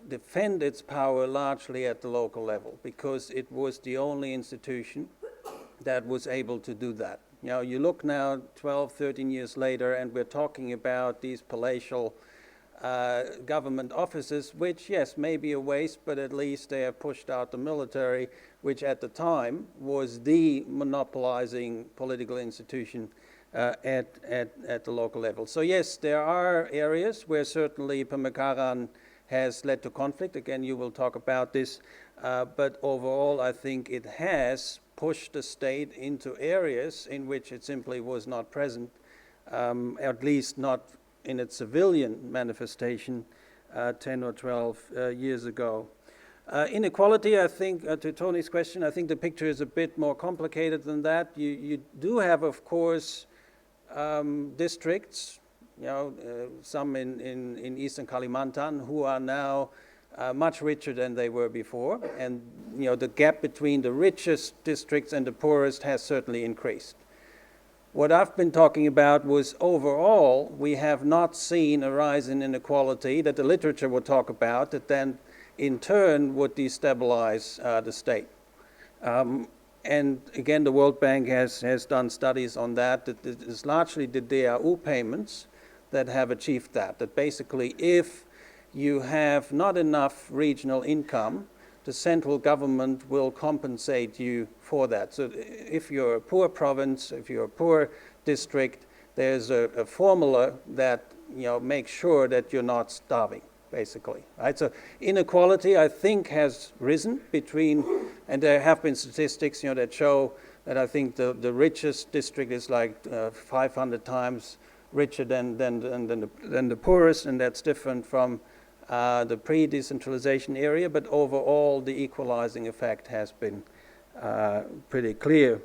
defend its power largely at the local level because it was the only institution that was able to do that. You look now 12, 13 years later, and we're talking about these palatial government offices, which, yes, may be a waste, but at least they have pushed out the military, which at the time was the monopolizing political institution at the local level. So, yes, there are areas where certainly pemekaran has led to conflict. Again, you will talk about this. But overall, I think it has pushed the state into areas in which it simply was not present, at least not in its civilian manifestation 10 or 12 years ago. Inequality, I think, to Tony's question, I think the picture is a bit more complicated than that. You do have, of course, districts, some in Eastern Kalimantan who are now much richer than they were before, and the gap between the richest districts and the poorest has certainly increased. What I've been talking about was overall we have not seen a rise in inequality that the literature would talk about that then in turn would destabilize the state. And again, the World Bank has done studies on that it is largely the DAU payments that have achieved that basically if you have not enough regional income, the central government will compensate you for that. So if you're a poor province, if you're a poor district, there's a formula that makes sure that you're not starving, basically. Right? So inequality, I think, has risen between, and there have been statistics that show that I think the richest district is like 500 times richer than the poorest, and that's different from the pre-decentralization area, but overall the equalizing effect has been pretty clear.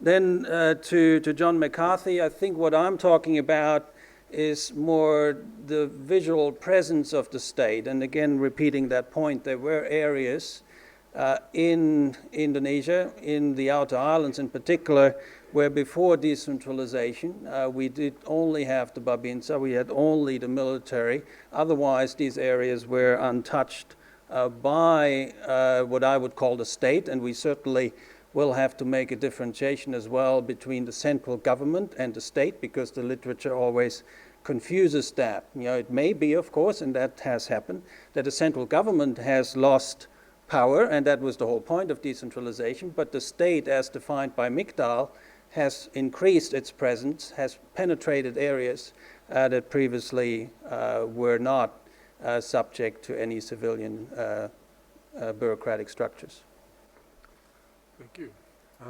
Then to John McCarthy, I think what I'm talking about is more the visual presence of the state, and again repeating that point, there were areas in Indonesia, in the outer islands in particular, where before decentralization we did only have the Babinsa, we had only the military. Otherwise, these areas were untouched by what I would call the state, and we certainly will have to make a differentiation as well between the central government and the state, because the literature always confuses that. You know, it may be, of course, and that has happened, that the central government has lost power, and that was the whole point of decentralization, but the state, as defined by Migdal, has increased its presence, has penetrated areas that previously were not subject to any civilian bureaucratic structures. Thank you.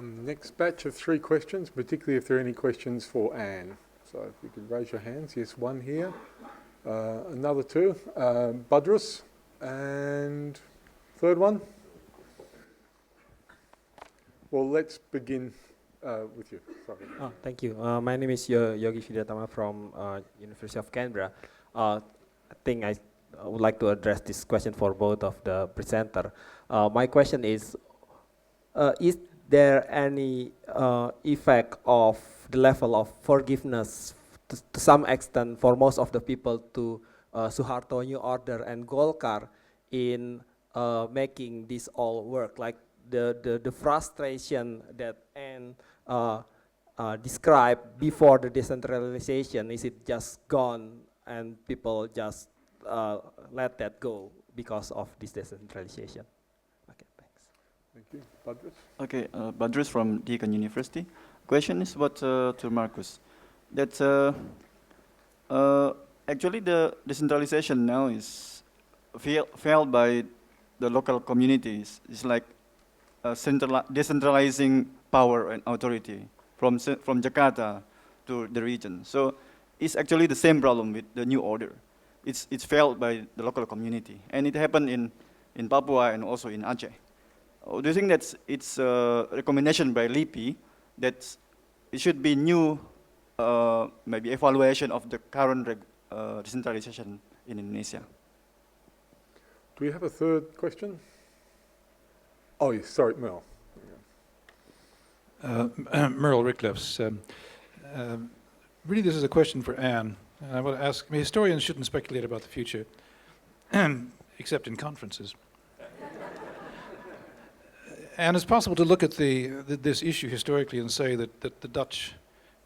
Next batch of 3 questions, particularly if there are any questions for Anne. So if you could raise your hands. Yes, one here. Another 2. Budrus. And third one. Well, let's begin with you. Sorry. Oh, thank you. My name is Yogi Fidatama from University of Canberra. I think I would like to address this question for both of the presenter. My question is there any effect of the level of forgiveness to some extent for most of the people to Suharto, New Order, and Golkar in making this all work? Like the frustration that Anne described before the decentralization, is it just gone and people just let that go because of this decentralization? Okay, thanks. Thank you. Budrus. Okay, Badrus from Deakin University. Question is about to Marcus. That actually the decentralization now is failed by the local communities. It's like decentralizing power and authority from Jakarta to the region. So it's actually the same problem with the new order. It's failed by the local community, and it happened in Papua and also in Aceh. Do you think that it's a recommendation by LIPI that it should be new, maybe evaluation of the current decentralization in Indonesia? Do we have a third question? Oh, yes, sorry, Mel. Merle Ricklefs. Really, this is a question for Anne. I want to ask, historians shouldn't speculate about the future, except in conferences. And it's possible to look at this issue historically and say that the Dutch,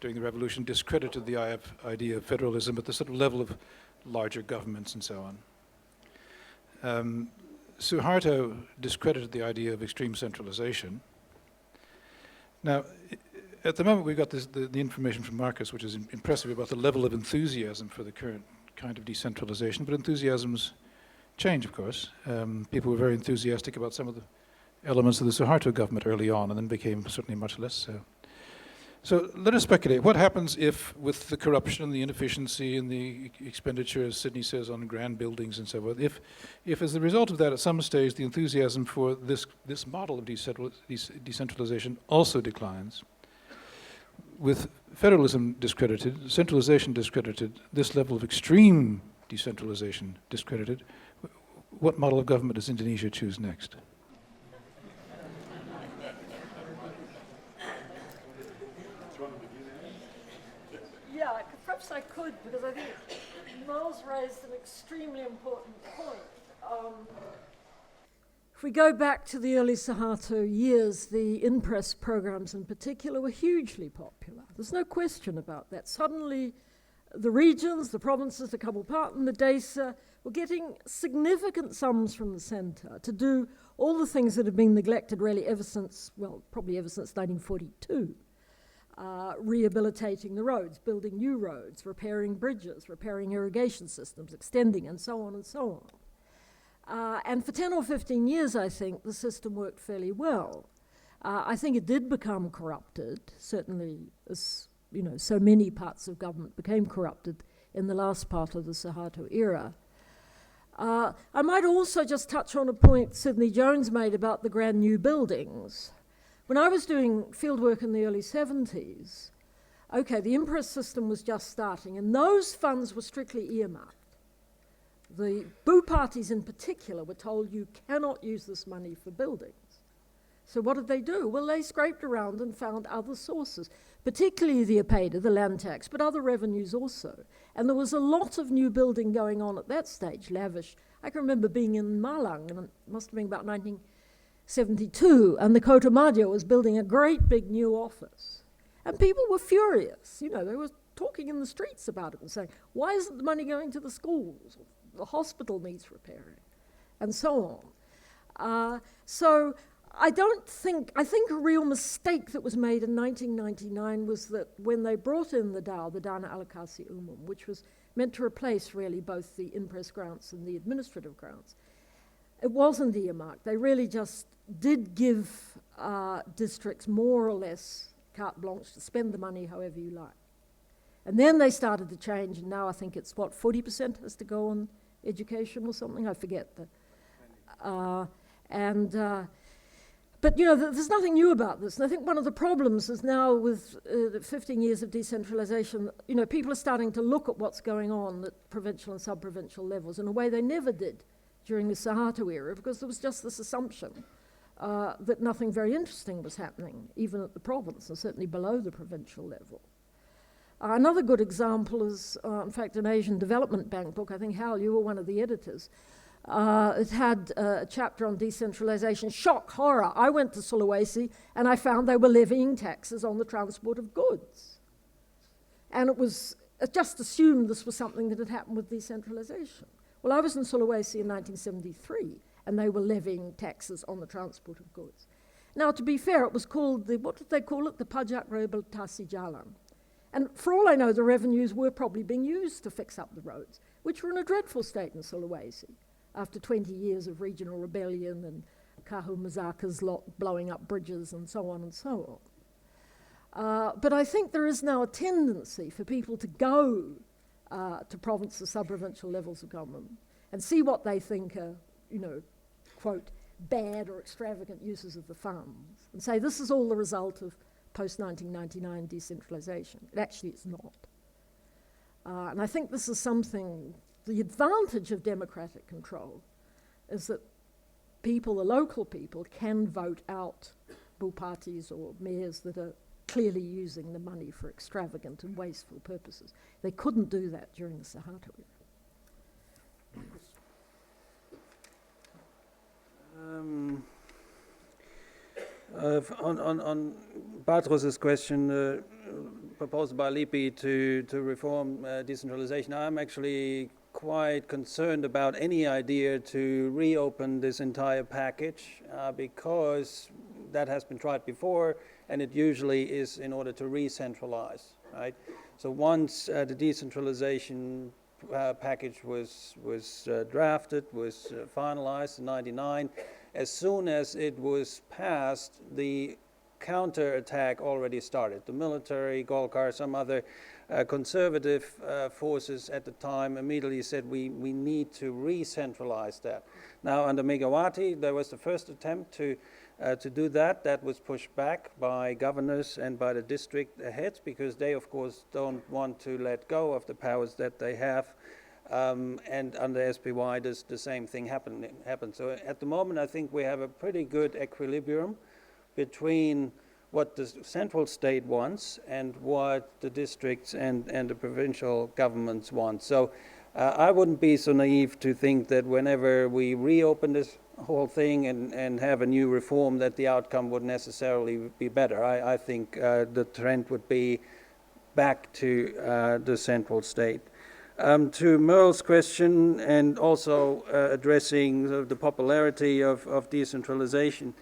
during the revolution, discredited the idea of federalism at the sort of level of larger governments and so on. Suharto discredited the idea of extreme centralization. Now, at the moment we've got the information from Marcus, which is impressive about the level of enthusiasm for the current kind of decentralization, but enthusiasms change, of course. People were very enthusiastic about some of the elements of the Suharto government early on, and then became certainly much less so. So let us speculate. What happens if, with the corruption and the inefficiency and the expenditure, as Sydney says, on grand buildings and so forth, if as a result of that, at some stage, the enthusiasm for this model of decentralization also declines, with federalism discredited, centralization discredited, this level of extreme decentralization discredited, what model of government does Indonesia choose next? Yeah, perhaps I could, because I think Miles raised an extremely important point. If we go back to the early Suharto years, the in-press programs in particular were hugely popular. There's no question about that. Suddenly, the regions, the provinces, the Kabupaten, the Desa, were getting significant sums from the centre to do all the things that had been neglected really ever since, well, probably ever since 1942. Rehabilitating the roads, building new roads, repairing bridges, repairing irrigation systems, extending, and so on and so on. And for 10 or 15 years, I think, the system worked fairly well. I think it did become corrupted, certainly as, you know, so many parts of government became corrupted in the last part of the Suharto era. I might also just touch on a point Sidney Jones made about the grand new buildings. When I was doing fieldwork in the early 70s, okay, the in-press system was just starting, and those funds were strictly earmarked. The boo parties in particular were told you cannot use this money for buildings. So what did they do? Well, they scraped around and found other sources, particularly the APEDA, the land tax, but other revenues also. And there was a lot of new building going on at that stage, lavish. I can remember being in Malang, and it must have been about 1972, and the Kota Madya was building a great big new office. And people were furious. You know, they were talking in the streets about it and saying, why isn't the money going to the schools? The hospital needs repairing, and so on. So I think a real mistake that was made in 1999 was that when they brought in the DAO, the Dana Alokasi Umum, which was meant to replace really both the in-press grants and the administrative grants, it wasn't earmarked. They really just did give districts more or less carte blanche to spend the money however you like. And then they started to change, and now I think it's, 40% has to go on education or something? I forget. But, you know, there's nothing new about this. And I think one of the problems is now with the 15 years of decentralization, you know, people are starting to look at what's going on at provincial and sub-provincial levels in a way they never did during the Suharto era, because there was just this assumption that nothing very interesting was happening, even at the province, and certainly below the provincial level. Another good example is, in fact, an Asian Development Bank book. I think, Hal, you were one of the editors. It had a chapter on decentralization. Shock, horror. I went to Sulawesi and I found they were levying taxes on the transport of goods. And it just assumed this was something that had happened with decentralization. Well, I was in Sulawesi in 1973 and they were levying taxes on the transport of goods. Now, to be fair, it was called what did they call it? The Pajak Rehabilitasi Jalan. And for all I know, the revenues were probably being used to fix up the roads, which were in a dreadful state in Sulawesi after 20 years of regional rebellion and Kahu Mazaka's lot blowing up bridges and so on and so on. But I think there is now a tendency for people to go to province or sub-provincial levels of government and see what they think are, you know, quote, bad or extravagant uses of the funds and say this is all the result of post-1999 decentralization. It actually is not. And I think this is something, the advantage of democratic control is that people, the local people, can vote out bull parties or mayors that are clearly using the money for extravagant and wasteful purposes. They couldn't do that during the Suharto era. On Bartros's question proposed by Lipi to reform decentralization, I'm actually quite concerned about any idea to reopen this entire package because that has been tried before, and it usually is in order to re-centralize, right? So once the decentralization package was drafted, was finalized in '99, as soon as it was passed, the counterattack already started. The military, Golkar, some other conservative forces at the time immediately said we need to re-centralize that. Now under Megawati, there was the first attempt to do that. That was pushed back by governors and by the district heads because they, of course, don't want to let go of the powers that they have. And under SPY, the same thing happened. So at the moment, I think we have a pretty good equilibrium between what the central state wants and what the districts and the provincial governments want. So I wouldn't be so naive to think that whenever we reopen this whole thing and have a new reform that the outcome would necessarily be better. I think the trend would be back to the central state. To Merle's question and also addressing the popularity of decentralization,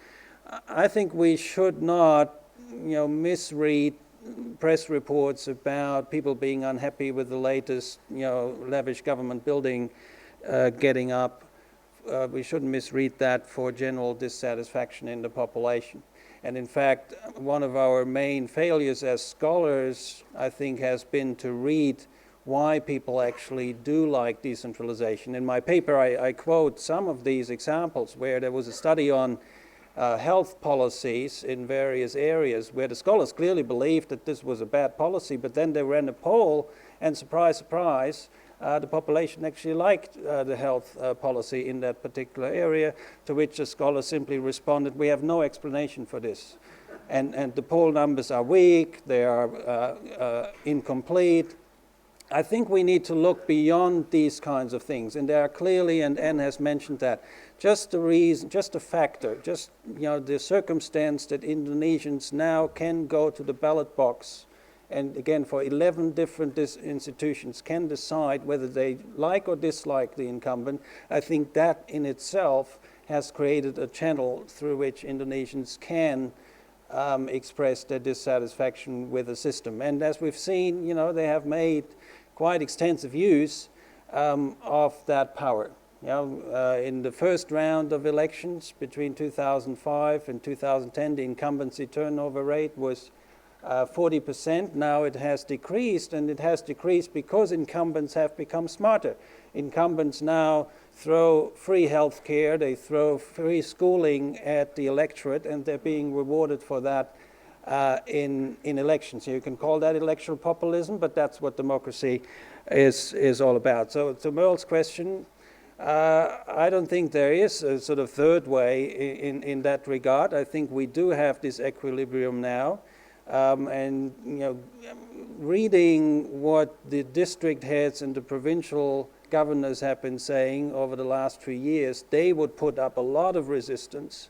I think we should not, misread press reports about people being unhappy with the latest, lavish government building getting up. We shouldn't misread that for general dissatisfaction in the population. And in fact, one of our main failures as scholars, I think, has been to read why people actually do like decentralization. In my paper, I quote some of these examples where there was a study on health policies in various areas where the scholars clearly believed that this was a bad policy, but then they ran a poll And surprise, surprise, the population actually liked the health policy in that particular area, to which the scholar simply responded, we have no explanation for this. And the poll numbers are weak, they are incomplete. I think we need to look beyond these kinds of things, and there are clearly, and Anne has mentioned that, just the reason, just a factor, just the circumstance that Indonesians now can go to the ballot box, and again for 11 different institutions can decide whether they like or dislike the incumbent. I think that in itself has created a channel through which Indonesians can express their dissatisfaction with the system. And as we've seen, they have made quite extensive use of that power. In the first round of elections between 2005 and 2010, the incumbency turnover rate was 40%. Now it has decreased, and it has decreased because incumbents have become smarter. Incumbents now throw free health care, they throw free schooling at the electorate, and they're being rewarded for that in elections. You can call that electoral populism, but that's what democracy is all about. So to Merle's question, I don't think there is a sort of third way in that regard. I think we do have this equilibrium now. And reading what the district heads and the provincial governors have been saying over the last 3 years, they would put up a lot of resistance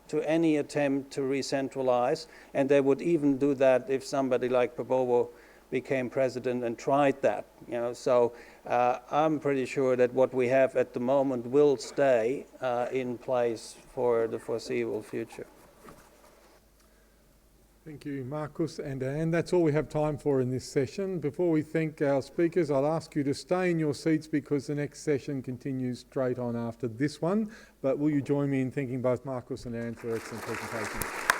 to any attempt to re-centralize, and they would even do that if somebody like Prabowo became president and tried that. So I'm pretty sure that what we have at the moment will stay in place for the foreseeable future. Thank you, Marcus and Anne. That's all we have time for in this session. Before we thank our speakers, I'll ask you to stay in your seats because the next session continues straight on after this one. But will you join me in thanking both Marcus and Anne for excellent presentations?